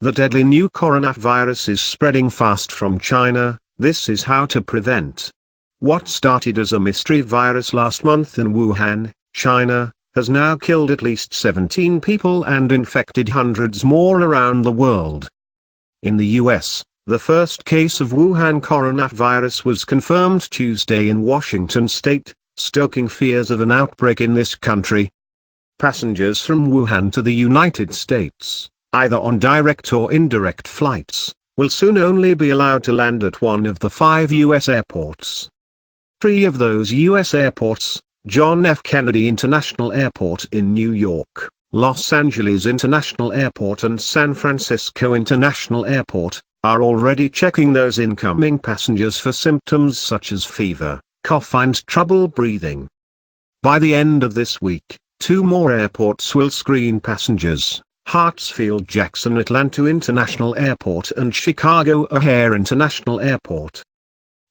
The deadly new coronavirus is spreading fast from China. This is how to prevent. What started as a mystery virus last month in Wuhan, China, has now killed at least 17 people and infected hundreds more around the world. In the US, the first case of Wuhan coronavirus was confirmed Tuesday in Washington state, stoking fears of an outbreak in this country. Passengers from Wuhan to the United States, either on direct or indirect flights, will soon only be allowed to land at one of the 5 U.S. airports. 3 of those U.S. airports, John F. Kennedy International Airport in New York, Los Angeles International Airport and San Francisco International Airport, are already checking those incoming passengers for symptoms such as fever, cough and trouble breathing. By the end of this week, 2 more airports will screen passengers. Hartsfield-Jackson Atlanta International Airport and Chicago O'Hare International Airport.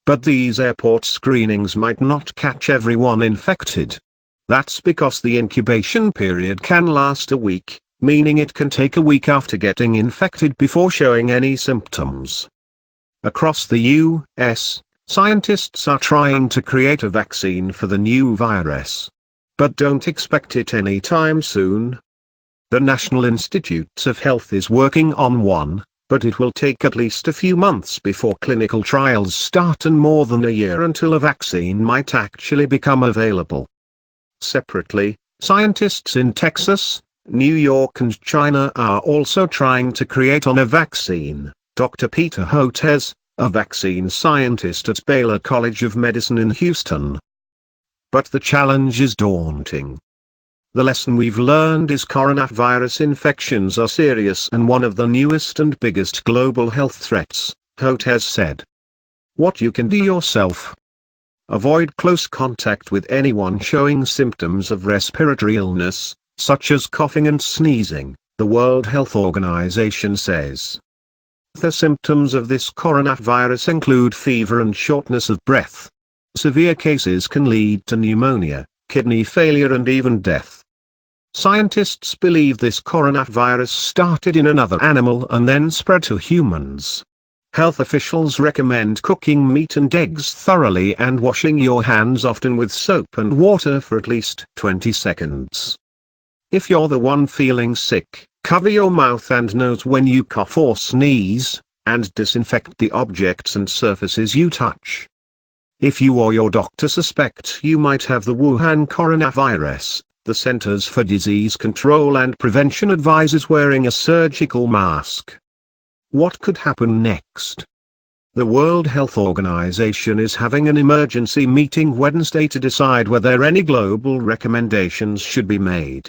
But these airport screenings might not catch everyone infected. That's because the incubation period can last a week, meaning it can take a week after getting infected before showing any symptoms. Across the U.S., scientists are trying to create a vaccine for the new virus. But don't expect it anytime soon. The National Institutes of Health is working on one, but it will take at least a few months before clinical trials start and more than a year until a vaccine might actually become available. Separately, scientists in Texas, New York and China are also trying to create a vaccine. Dr. Peter Hotez, a vaccine scientist at Baylor College of Medicine in Houston. But the challenge is daunting. The lesson we've learned is coronavirus infections are serious and one of the newest and biggest global health threats, Hotez said. What you can do yourself. Avoid close contact with anyone showing symptoms of respiratory illness, such as coughing and sneezing, the World Health Organization says. The symptoms of this coronavirus include fever and shortness of breath. Severe cases can lead to pneumonia, kidney failure and even death. Scientists believe this coronavirus started in another animal and then spread to humans. Health officials recommend cooking meat and eggs thoroughly and washing your hands often with soap and water for at least 20 seconds. If you're the one feeling sick, cover your mouth and nose when you cough or sneeze, and disinfect the objects and surfaces you touch. If you or your doctor suspect you might have the Wuhan coronavirus, the Centers for Disease Control and Prevention advises wearing a surgical mask. What could happen next? The World Health Organization is having an emergency meeting Wednesday to decide whether any global recommendations should be made.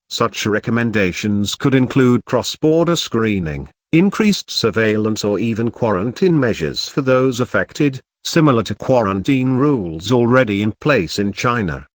Such recommendations could include cross-border screening, increased surveillance or even quarantine measures for those affected, similar to quarantine rules already in place in China.